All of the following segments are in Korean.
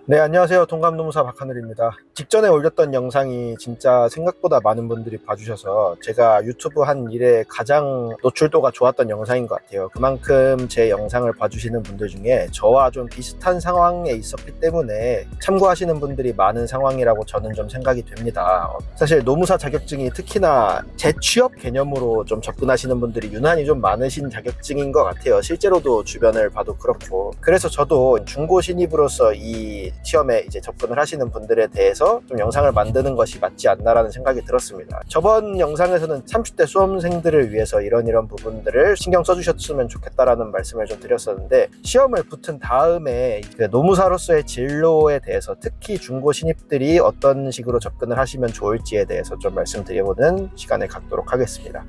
네, 안녕하세요. 동감노무사 박하늘입니다. 직전에 올렸던 영상이 진짜 생각보다 많은 분들이 봐주셔서 제가 유튜브 한 일에 가장 노출도가 좋았던 영상인 것 같아요. 그만큼 제 영상을 봐주시는 분들 중에 저와 좀 비슷한 상황에 있었기 때문에 참고하시는 분들이 많은 상황이라고 저는 좀 생각이 됩니다. 사실 노무사 자격증이 특히나 재취업 개념으로 좀 접근하시는 분들이 유난히 좀 많으신 자격증인 것 같아요. 실제로도 주변을 봐도 그렇고. 그래서 저도 중고 신입으로서 이 시험에 이제 접근을 하시는 분들에 대해서 좀 영상을 만드는 것이 맞지 않나라는 생각이 들었습니다. 저번 영상에서는 30대 수험생들을 위해서 이런 부분들을 신경 써주셨으면 좋겠다라는 말씀을 좀 드렸었는데, 시험을 붙은 다음에 그 노무사로서의 진로에 대해서 특히 중고 신입들이 어떤 식으로 접근을 하시면 좋을지에 대해서 좀 말씀드려보는 시간을 갖도록 하겠습니다.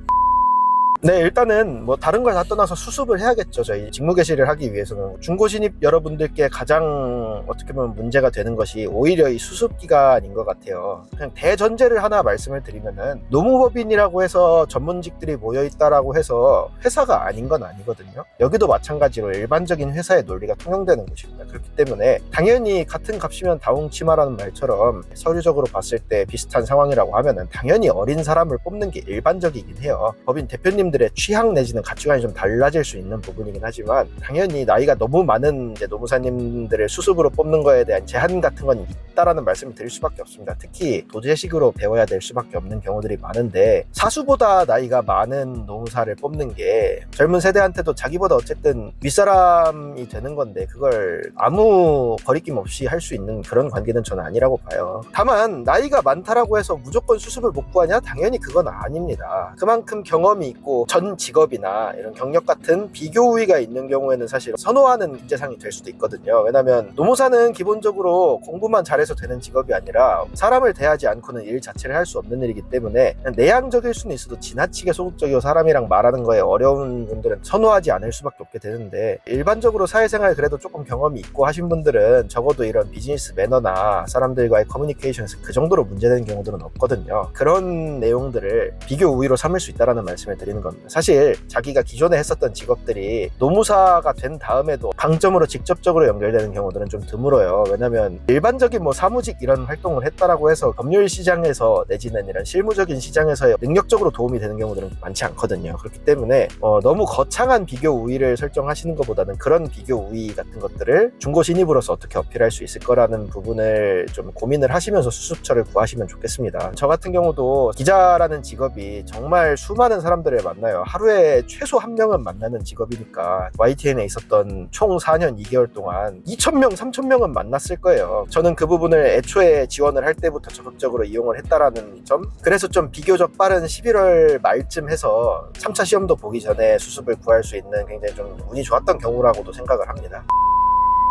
네, 일단은 뭐 다른 걸 다 떠나서 수습을 해야겠죠. 저희 직무개시를 하기 위해서는 중고 신입 여러분들께 가장 어떻게 보면 문제가 되는 것이 오히려 이 수습 기간인 것 같아요. 그냥 대전제를 하나 말씀을 드리면은, 노무법인이라고 해서 전문직들이 모여있다라고 해서 회사가 아닌 건 아니거든요. 여기도 마찬가지로 일반적인 회사의 논리가 통용되는 곳입니다. 그렇기 때문에 당연히 같은 값이면 다웅치마라는 말처럼 서류적으로 봤을 때 비슷한 상황이라고 하면은 당연히 어린 사람을 뽑는 게 일반적이긴 해요. 법인 대표님들의 취향 내지는 가치관이 좀 달라질 수 있는 부분이긴 하지만, 당연히 나이가 너무 많은 이제 노무사님들을 수습으로 뽑는 거에 대한 제한 같은 건 있다라는 말씀을 드릴 수밖에 없습니다. 특히 도제식으로 배워야 될 수밖에 없는 경우들이 많은데, 사수보다 나이가 많은 노무사를 뽑는 게 젊은 세대한테도 자기보다 어쨌든 윗사람이 되는 건데, 그걸 아무 거리낌 없이 할 수 있는 그런 관계는 저는 아니라고 봐요. 다만 나이가 많다라고 해서 무조건 수습을 못 구하냐? 당연히 그건 아닙니다. 그만큼 경험이 있고 전 직업이나 이런 경력 같은 비교 우위가 있는 경우에는 사실 선호하는 인재상이 될 수도 있거든요. 왜냐면 노무사는 기본적으로 공부만 잘해서 되는 직업이 아니라 사람을 대하지 않고는 일 자체를 할 수 없는 일이기 때문에, 내향적일 수는 있어도 지나치게 소극적이고 사람이랑 말하는 거에 어려운 분들은 선호하지 않을 수밖에 없게 되는데, 일반적으로 사회생활 그래도 조금 경험이 있고 하신 분들은 적어도 이런 비즈니스 매너나 사람들과의 커뮤니케이션에서 그 정도로 문제되는 경우들은 없거든요. 그런 내용들을 비교 우위로 삼을 수 있다는 말씀을 드리는 겁니다. 사실 자기가 기존에 했었던 직업들이 노무사가 된 다음에도 강점으로 직접적으로 연결되는 경우들은 좀 드물어요. 왜냐면 일반적인 뭐 사무직 이런 활동을 했다라고 해서 법률 시장에서 내지는 이런 실무적인 시장에서 능력적으로 도움이 되는 경우들은 많지 않거든요. 그렇기 때문에 너무 거창한 비교 우위를 설정하시는 것보다는 그런 비교 우위 같은 것들을 중고 신입으로서 어떻게 어필할 수 있을 거라는 부분을 좀 고민을 하시면서 수습처를 구하시면 좋겠습니다. 저 같은 경우도 기자라는 직업이 정말 수많은 사람들을 만나요. 하루에 최소 한 명은 만나는 직업이니까 YTN에 있었던 총 4년 2개월 동안 2,000명, 3,000명은 만났을 거예요. 저는 그 부분을 애초에 지원을 할 때부터 적극적으로 이용을 했다라는 점, 그래서 좀 비교적 빠른 11월 말쯤 해서 3차 시험도 보기 전에 수습을 구할 수 있는 굉장히 좀 운이 좋았던 경우라고도 생각을 합니다.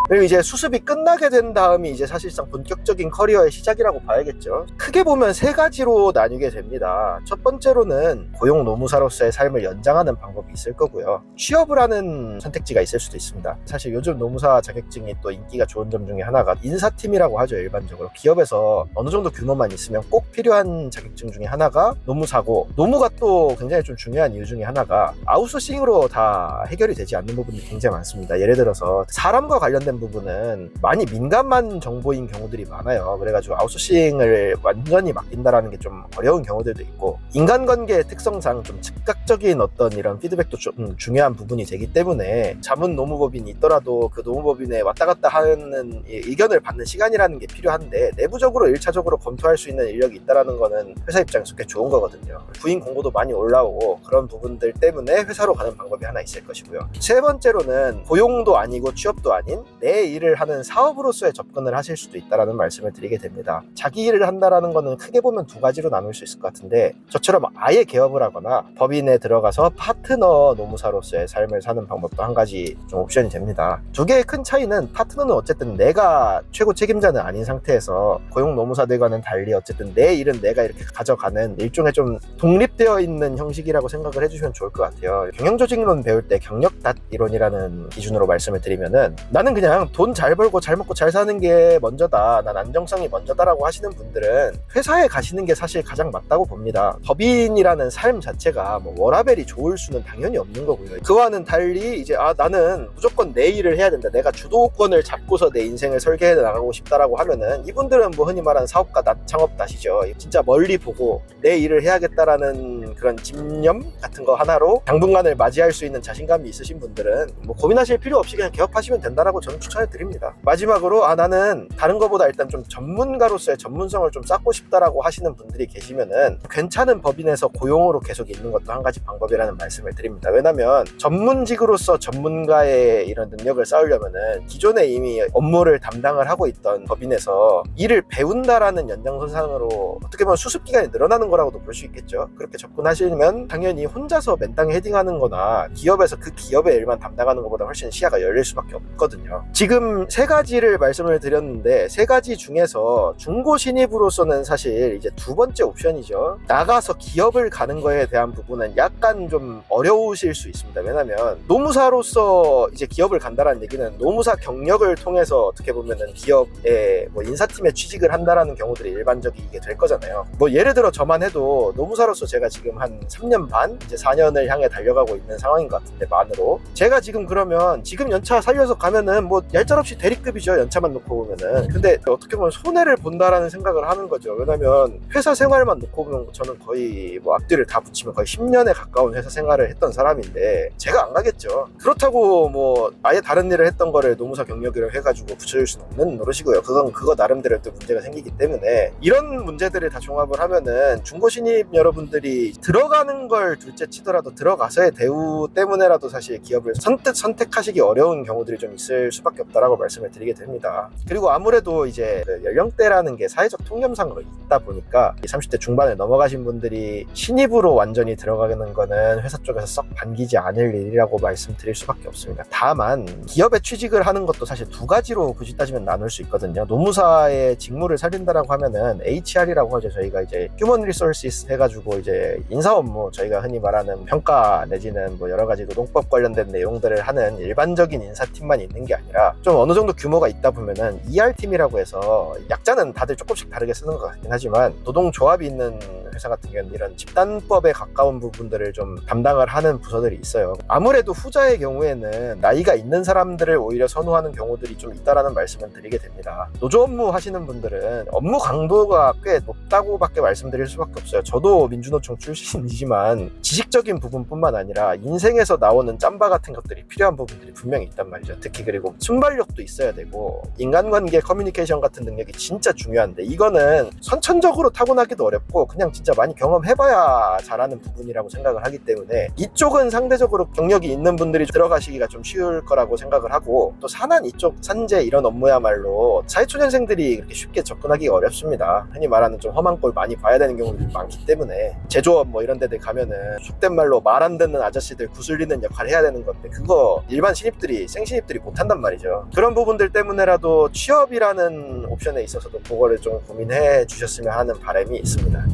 그리고 이제 수습이 끝나게 된 다음이 이제 사실상 본격적인 커리어의 시작이라고 봐야겠죠. 크게 보면 세 가지로 나뉘게 됩니다. 첫 번째로는 고용 노무사로서의 삶을 연장하는 방법이 있을 거고요. 취업을 하는 선택지가 있을 수도 있습니다. 사실 요즘 노무사 자격증이 또 인기가 좋은 점 중에 하나가 인사팀이라고 하죠. 일반적으로 기업에서 어느 정도 규모만 있으면 꼭 필요한 자격증 중에 하나가 노무사고, 노무가 또 굉장히 좀 중요한 이유 중에 하나가 아웃소싱으로 다 해결이 되지 않는 부분이 굉장히 많습니다. 예를 들어서 사람과 관련된 부분은 많이 민감한 정보인 경우들이 많아요. 그래가지고 아웃소싱을 완전히 맡긴다라는 게 좀 어려운 경우들도 있고, 인간관계의 특성상 좀 즉각적인 어떤 이런 피드백도 좀 중요한 부분이 되기 때문에, 자문 노무법인이 있더라도 그 노무법인에 왔다 갔다 하는 의견을 받는 시간이라는 게 필요한데, 내부적으로 1차적으로 검토할 수 있는 인력이 있다라는 거는 회사 입장에서 꽤 좋은 거거든요. 구인 공고도 많이 올라오고 그런 부분들 때문에 회사로 가는 방법이 하나 있을 것이고요. 세 번째로는 고용도 아니고 취업도 아닌 내 일을 하는 사업으로서의 접근을 하실 수도 있다는 말씀을 드리게 됩니다. 자기 일을 한다라는 거는 크게 보면 두 가지로 나눌 수 있을 것 같은데, 저처럼 아예 개업을 하거나 법인에 들어가서 파트너 노무사로서의 삶을 사는 방법도 한 가지 좀 옵션이 됩니다. 두 개의 큰 차이는, 파트너는 어쨌든 내가 최고 책임자는 아닌 상태에서 고용 노무사들과는 달리 어쨌든 내 일은 내가 이렇게 가져가는 일종의 좀 독립되어 있는 형식이라고 생각을 해주시면 좋을 것 같아요. 경영조직론 배울 때 경력닷 이론이라는 기준으로 말씀을 드리면은, 나는 그냥 그냥 돈 잘 벌고 잘 먹고 잘 사는 게 먼저다, 난 안정성이 먼저다라고 하시는 분들은 회사에 가시는 게 사실 가장 맞다고 봅니다. 법인이라는 삶 자체가 뭐 워라밸이 좋을 수는 당연히 없는 거고요. 그와는 달리 이제 나는 무조건 내 일을 해야 된다, 내가 주도권을 잡고서 내 인생을 설계해 나가고 싶다라고 하면은 이분들은 뭐 흔히 말하는 사업가 창업다시죠. 진짜 멀리 보고 내 일을 해야겠다라는 그런 집념 같은 거 하나로 당분간을 맞이할 수 있는 자신감이 있으신 분들은 뭐 고민하실 필요 없이 그냥 개업하시면 된다라고 저는 추천해 드립니다. 마지막으로 나는 다른 거보다 일단 좀 전문가로서의 전문성을 좀 쌓고 싶다라고 하시는 분들이 계시면은 괜찮은 법인에서 고용으로 계속 있는 것도 한 가지 방법이라는 말씀을 드립니다. 왜냐면 전문직으로서 전문가의 이런 능력을 쌓으려면은 기존에 이미 업무를 담당을 하고 있던 법인에서 일을 배운다라는 연장선상으로 어떻게 보면 수습기간이 늘어나는 거라고도 볼 수 있겠죠. 그렇게 접근하시면 당연히 혼자서 맨땅에 헤딩하는 거나 기업에서 그 기업의 일만 담당하는 것보다 훨씬 시야가 열릴 수밖에 없거든요. 지금 세 가지를 말씀을 드렸는데 세 가지 중에서 중고 신입으로서는 사실 이제 두 번째 옵션이죠. 나가서 기업을 가는 거에 대한 부분은 약간 좀 어려우실 수 있습니다. 왜냐면 노무사로서 이제 기업을 간다라는 얘기는 노무사 경력을 통해서 어떻게 보면은 기업의 뭐 인사팀에 취직을 한다라는 경우들이 일반적이게 될 거잖아요. 뭐 예를 들어 저만 해도 노무사로서 제가 지금 한 3년 반, 이제 4년을 향해 달려가고 있는 상황인 것 같은데, 만으로 제가 지금 그러면 지금 연차 살려서 가면은 뭐 얄짤없이 대리급이죠, 연차만 놓고 보면은. 근데 어떻게 보면 손해를 본다라는 생각을 하는 거죠. 왜냐면 회사 생활만 놓고 보면 저는 거의 뭐 앞뒤를 다 붙이면 거의 10년에 가까운 회사 생활을 했던 사람인데 제가 안 가겠죠. 그렇다고 뭐 아예 다른 일을 했던 거를 노무사 경력이라고 해가지고 붙여줄 수는 없는 노릇이고요. 그거 나름대로 또 문제가 생기기 때문에 이런 문제들을 다 종합을 하면은 중고 신입 여러분들이 들어가는 걸 둘째 치더라도 들어가서의 대우 때문에라도 사실 기업을 선택하시기 어려운 경우들이 좀 있을 수밖에 없다라고 말씀을 드리게 됩니다. 그리고 아무래도 이제 연령대라는 게 사회적 통념상으로 있다 보니까 30대 중반을 넘어가신 분들이 신입으로 완전히 들어가는 거는 회사 쪽에서 썩 반기지 않을 일이라고 말씀드릴 수밖에 없습니다. 다만 기업에 취직을 하는 것도 사실 두 가지로 굳이 따지면 나눌 수 있거든요. 노무사의 직무를 살린다라고 하면은 HR이라고 하죠. 저희가 이제 휴먼 리소시스 해가지고 이제 인사 업무, 저희가 흔히 말하는 평가 내지는 뭐 여러 가지 노동법 관련된 내용들을 하는 일반적인 인사팀만 있는 게 아니라 좀 어느 정도 규모가 있다 보면은 ER팀이라고 해서 약자는 다들 조금씩 다르게 쓰는 것 같긴 하지만 노동조합이 있는 회사 같은 경우는 이런 집단법에 가까운 부분들을 좀 담당을 하는 부서들이 있어요. 아무래도 후자의 경우에는 나이가 있는 사람들을 오히려 선호하는 경우들이 좀 있다라는 말씀을 드리게 됩니다. 노조 업무 하시는 분들은 업무 강도가 꽤 높다고밖에 말씀드릴 수밖에 없어요. 저도 민주노총 출신이지만 지식적인 부분뿐만 아니라 인생에서 나오는 짬바 같은 것들이 필요한 부분들이 분명히 있단 말이죠. 특히 그리고 순발력도 있어야 되고 인간관계 커뮤니케이션 같은 능력이 진짜 중요한데 이거는 선천적으로 타고나기도 어렵고 그냥 진짜 많이 경험해봐야 잘하는 부분이라고 생각을 하기 때문에 이쪽은 상대적으로 경력이 있는 분들이 들어가시기가 좀 쉬울 거라고 생각을 하고, 또 산한 이쪽 산재 이런 업무야말로 사회초년생들이 그렇게 쉽게 접근하기가 어렵습니다. 흔히 말하는 좀 험한 꼴 많이 봐야 되는 경우들이 많기 때문에 제조업 뭐 이런 데들 가면은 속된 말로 말 안 듣는 아저씨들 구슬리는 역할을 해야 되는 건데 그거 일반 신입들이 생신입들이 못한단 말이죠. 그런 부분들 때문에라도 취업이라는 옵션에 있어서도 그거를 좀 고민해 주셨으면 하는 바람이 있습니다.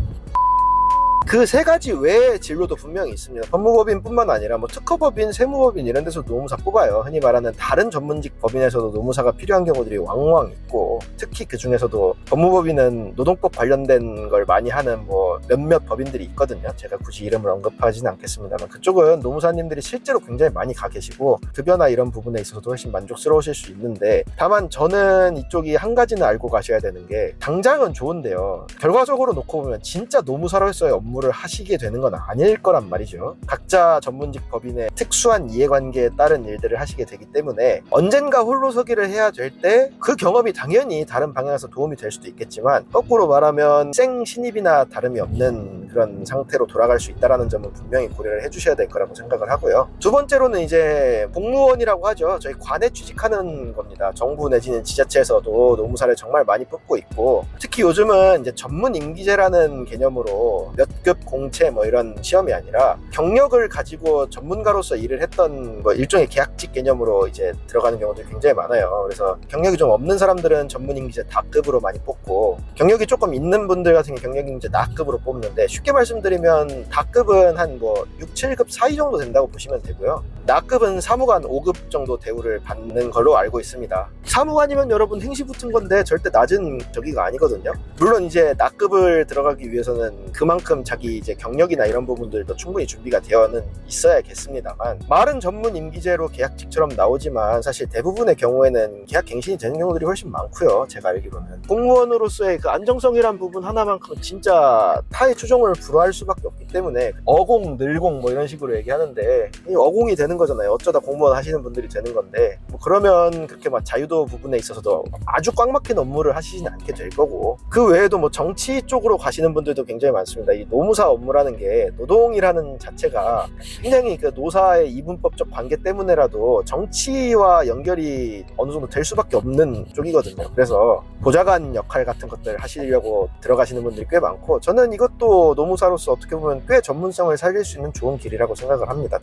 그 세 가지 외의 진로도 분명히 있습니다. 법무법인뿐만 아니라 뭐 특허법인, 세무법인 이런 데서 노무사 뽑아요. 흔히 말하는 다른 전문직 법인에서도 노무사가 필요한 경우들이 왕왕 있고, 특히 그 중에서도 법무법인은 노동법 관련된 걸 많이 하는 뭐 몇몇 법인들이 있거든요. 제가 굳이 이름을 언급하지는 않겠습니다만 그쪽은 노무사님들이 실제로 굉장히 많이 가 계시고 급여나 이런 부분에 있어서도 훨씬 만족스러우실 수 있는데, 다만 저는 이쪽이 한 가지는 알고 가셔야 되는 게 당장은 좋은데요. 결과적으로 놓고 보면 진짜 노무사로서의 업무를 하시게 되는 건 아닐 거란 말이죠. 각자 전문직 법인의 특수한 이해관계에 따른 일들을 하시게 되기 때문에 언젠가 홀로서기를 해야 될 때 그 경험이 당연히 다른 방향에서 도움이 될 수도 있겠지만 거꾸로 말하면 생 신입이나 다름이 없는 그런 상태로 돌아갈 수 있다는 점은 분명히 고려를 해주셔야 될 거라고 생각을 하고요. 두 번째로는 이제 공무원이라고 하죠. 저희 관에 취직하는 겁니다. 정부 내지는 지자체에서도 노무사를 정말 많이 뽑고 있고, 특히 요즘은 이제 전문 임기제라는 개념으로 몇 급 공채 뭐 이런 시험이 아니라 경력을 가지고 전문가로서 일을 했던 뭐 일종의 계약직 개념으로 이제 들어가는 경우들이 굉장히 많아요. 그래서 경력이 좀 없는 사람들은 전문임기제 다급으로 많이 뽑고, 경력이 조금 있는 분들 같은 경우 경력임기제 나급으로 뽑는데, 쉽게 말씀드리면 다급은 한 뭐 6, 7급 사이 정도 된다고 보시면 되고요. 나급은 사무관 5급 정도 대우를 받는 걸로 알고 있습니다. 사무관이면 여러분 행시 붙은 건데 절대 낮은 저기가 아니거든요. 물론 이제 나급을 들어가기 위해서는 그만큼 자기 이제 경력이나 이런 부분들도 충분히 준비가 되어는 있어야겠습니다만, 말은 전문 임기제로 계약직처럼 나오지만 사실 대부분의 경우에는 계약 갱신이 되는 경우들이 훨씬 많고요. 제가 알기로는 공무원으로서의 그 안정성이란 부분 하나만큼 진짜 타의 추종을 불허할 수밖에 없기 때문에 어공, 늘공 뭐 이런 식으로 얘기하는데, 이 어공이 되는 거잖아요. 어쩌다 공무원 하시는 분들이 되는 건데, 뭐 그러면 그렇게 막 자유도 부분에 있어서도 아주 꽉 막힌 업무를 하시지는 않게 될 거고, 그 외에도 뭐 정치 쪽으로 가시는 분들도 굉장히 많습니다. 이 노무사 업무라는 게, 노동이라는 자체가 굉장히 그 노사의 이분법적 관계 때문에라도 정치와 연결이 어느 정도 될 수밖에 없는 쪽이거든요. 그래서 보좌관 역할 같은 것들 하시려고 들어가시는 분들이 꽤 많고, 저는 이것도 노무사로서 어떻게 보면 꽤 전문성을 살릴 수 있는 좋은 길이라고 생각을 합니다.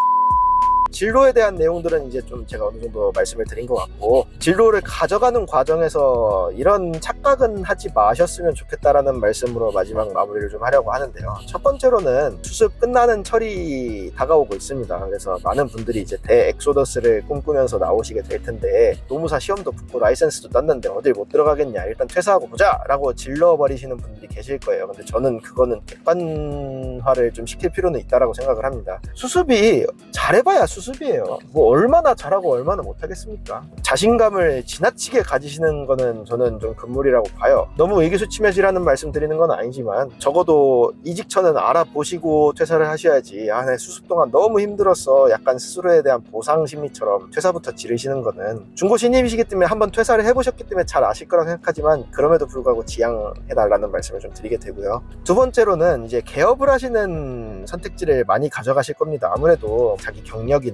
진로에 대한 내용들은 이제 좀 제가 어느 정도 말씀을 드린 것 같고, 진로를 가져가는 과정에서 이런 착각은 하지 마셨으면 좋겠다라는 말씀으로 마지막 마무리를 좀 하려고 하는데요. 첫 번째로는 수습 끝나는 철이 다가오고 있습니다. 그래서 많은 분들이 이제 대엑소더스를 꿈꾸면서 나오시게 될 텐데, 노무사 시험도 붙고 라이센스도 땄는데 어딜 못 들어가겠냐, 일단 퇴사하고 보자 라고 질러버리시는 분들이 계실 거예요. 근데 저는 그거는 객관화를 좀 시킬 필요는 있다라고 생각을 합니다. 수습이 잘해봐야 수습이에요. 뭐 얼마나 잘하고 얼마나 못하겠습니까? 자신감을 지나치게 가지시는 거는 저는 좀 금물이라고 봐요. 너무 의기소침해지라는 말씀 드리는 건 아니지만, 적어도 이직처는 알아보시고 퇴사를 하셔야지, 내 수습 동안 너무 힘들었어, 약간 스스로에 대한 보상 심리처럼 퇴사부터 지르시는 거는, 중고 신입이시기 때문에 한번 퇴사를 해보셨기 때문에 잘 아실 거라고 생각하지만, 그럼에도 불구하고 지양해달라는 말씀을 좀 드리게 되고요. 두 번째로는 이제 개업을 하시는 선택지를 많이 가져가실 겁니다. 아무래도 자기 경력이나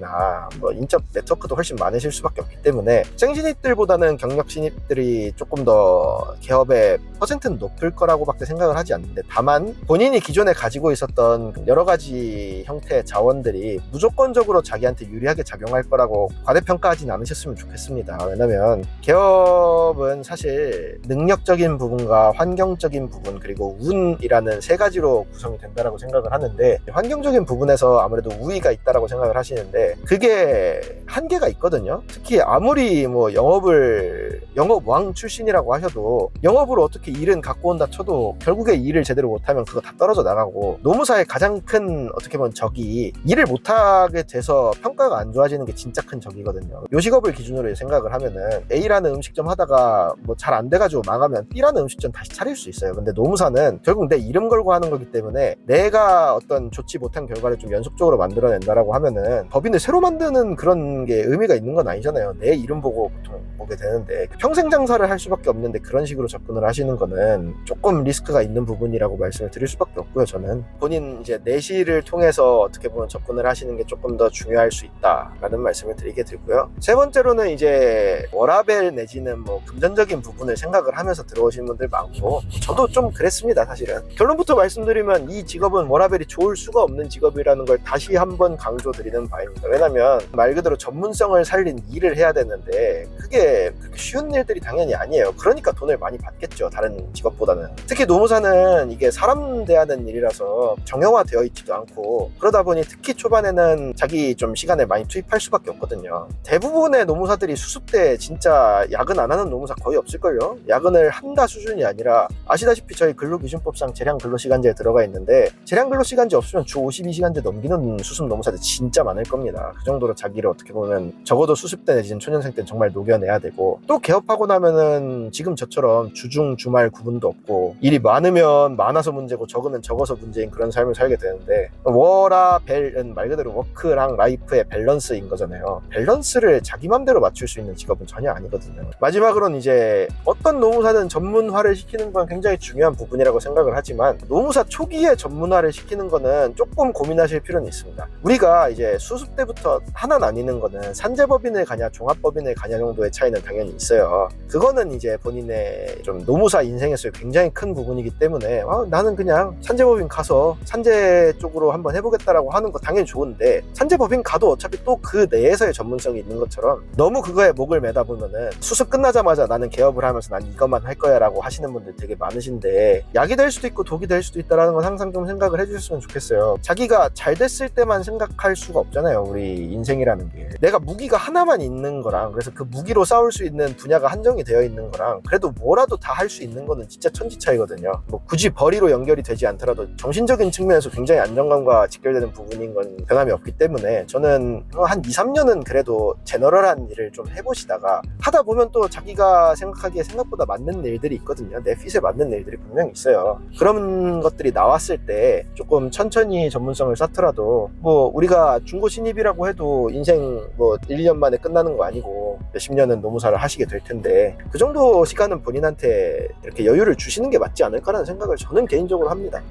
뭐 인적 네트워크도 훨씬 많으실 수밖에 없기 때문에 생신입들보다는 경력 신입들이 조금 더 개업의 퍼센트는 높을 거라고 밖에 생각을 하지 않는데, 다만 본인이 기존에 가지고 있었던 여러 가지 형태의 자원들이 무조건적으로 자기한테 유리하게 작용할 거라고 과대평가하진 않으셨으면 좋겠습니다. 왜냐면 개업은 사실 능력적인 부분과 환경적인 부분, 그리고 운이라는 세 가지로 구성이 된다고 생각을 하는데, 환경적인 부분에서 아무래도 우위가 있다고 생각을 하시는데, 그게 한계가 있거든요. 특히 아무리 뭐 영업왕 출신이라고 하셔도, 영업으로 어떻게 일은 갖고 온다 쳐도 결국에 일을 제대로 못하면 그거 다 떨어져 나가고, 노무사의 가장 큰 어떻게 보면 적이 일을 못하게 돼서 평가가 안 좋아지는 게 진짜 큰 적이거든요. 요식업을 기준으로 생각을 하면은 A라는 음식점 하다가 뭐 잘 안 돼가지고 망하면 B라는 음식점 다시 차릴 수 있어요. 근데 노무사는 결국 내 이름 걸고 하는 거기 때문에, 내가 어떤 좋지 못한 결과를 좀 연속적으로 만들어낸다라고 하면은 법인을 새로 만드는 그런 게 의미가 있는 건 아니잖아요. 내 이름 보고 보통 보게 되는데, 평생 장사를 할 수밖에 없는데 그런 식으로 접근을 하시는 거는 조금 리스크가 있는 부분이라고 말씀을 드릴 수밖에 없고요. 저는 본인 이제 내실을 통해서 어떻게 보면 접근을 하시는 게 조금 더 중요할 수 있다라는 말씀을 드리게 되고요. 세 번째로는 이제 워라밸 내지는 뭐 금전적인 부분을 생각을 하면서 들어오시는 분들 많고, 저도 좀 그랬습니다. 사실은 결론부터 말씀드리면 이 직업은 워라밸이 좋을 수가 없는 직업이라는 걸 다시 한번 강조드리는 바입니다. 왜냐면 말 그대로 전문성을 살린 일을 해야 되는데, 그게 그렇게 쉬운 일들이 당연히 아니에요. 그러니까 돈을 많이 받겠죠, 다른 직업보다는. 특히 노무사는 이게 사람 대하는 일이라서 정형화되어 있지도 않고, 그러다 보니 특히 초반에는 자기 좀 시간을 많이 투입할 수밖에 없거든요. 대부분의 노무사들이 수습 때 진짜 야근 안 하는 노무사 거의 없을걸요. 야근을 한다 수준이 아니라, 아시다시피 저희 근로기준법상 재량 근로시간제에 들어가 있는데, 재량 근로시간제 없으면 주 52시간제 넘기는 수습 노무사들 진짜 많을 겁니다. 그 정도로 자기를 어떻게 보면 적어도 수습 때 내지는 초년생 때는 정말 녹여내야 되고, 또 개업하고 나면은 지금 저처럼 주중 주말 구분도 없고, 일이 많으면 많아서 문제고 적으면 적어서 문제인 그런 삶을 살게 되는데, 워라밸은 말 그대로 워크랑 라이프의 밸런스인 거잖아요. 밸런스를 자기 맘대로 맞출 수 있는 직업은 전혀 아니거든요. 마지막으로는 이제 어떤 노무사는 전문화를 시키는 건 굉장히 중요한 부분이라고 생각을 하지만, 노무사 초기에 전문화를 시키는 거는 조금 고민하실 필요는 있습니다. 우리가 이제 수습 때부터 하나 나뉘는 거는 산재법인을 가냐 종합법인을 가냐 정도의 차이는 당연히 있어요. 그거는 이제 본인의 좀 노무사 인생에서의 굉장히 큰 부분이기 때문에, 나는 그냥 산재법인 가서 산재 쪽으로 한번 해보겠다라고 하는 거 당연히 좋은데, 산재법인 가도 어차피 또 그 내에서의 전문성이 있는 것처럼 너무 그거에 목을 매다 보면은 수습 끝나자마자 나는 개업을 하면서 난 이것만 할 거야 라고 하시는 분들 되게 많으신데, 약이 될 수도 있고 독이 될 수도 있다라는 건 항상 좀 생각을 해주셨으면 좋겠어요. 자기가 잘 됐을 때만 생각할 수가 없잖아요. 우리 인생이라는 게. 내가 무기가 하나만 있는 거랑, 그래서 그 무기로 싸울 수 있는 분야가 한정이 되어 있는 거랑, 그래도 뭐라도 다 할 수 있는 거는 진짜 천지 차이거든요. 뭐 굳이 벌이로 연결이 되지 않더라도 정신적인 측면에서 굉장히 안정감과 직결되는 부분인 건 변함이 없기 때문에, 저는 한 2-3년은 그래도 제너럴한 일을 좀 해보시다가 하다 보면 또 자기가 생각하기에 생각보다 맞는 일들이 있거든요. 내 핏에 맞는 일들이 분명히 있어요. 그런 것들이 나왔을 때 조금 천천히 전문성을 쌓더라도, 뭐 우리가 중고 신입이라고 해도 인생 뭐 1년 만에 끝나는 거 아니고 몇십 년은 노무사를 하시게 될 텐데, 그 정도 시간은 본인한테 이렇게 여유를 주시는 게 맞지 않을까라는 생각을 저는 개인적으로 합니다.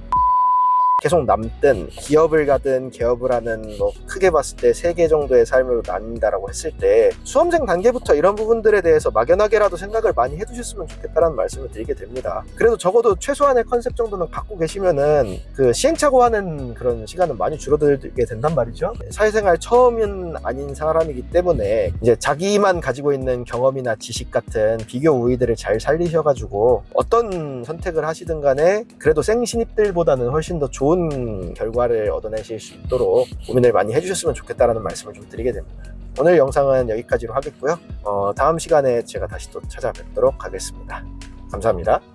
계속 남든 기업을 가든 개업을 하는, 뭐 크게 봤을 때 3개 정도의 삶으로 나뉜다라고 했을 때, 수험생 단계부터 이런 부분들에 대해서 막연하게라도 생각을 많이 해두셨으면 좋겠다라는 말씀을 드리게 됩니다. 그래도 적어도 최소한의 컨셉 정도는 갖고 계시면은 그 시행착오하는 그런 시간은 많이 줄어들게 된단 말이죠. 사회생활 처음은 아닌 사람이기 때문에 이제 자기만 가지고 있는 경험이나 지식 같은 비교 우위들을 잘 살리셔가지고 어떤 선택을 하시든 간에 그래도 생신입들보다는 훨씬 더 좋은 결과를 얻어내실 수 있도록 고민을 많이 해주셨으면 좋겠다라는 말씀을 좀 드리게 됩니다. 오늘 영상은 여기까지로 하겠고요. 다음 시간에 제가 다시 또 찾아뵙도록 하겠습니다. 감사합니다.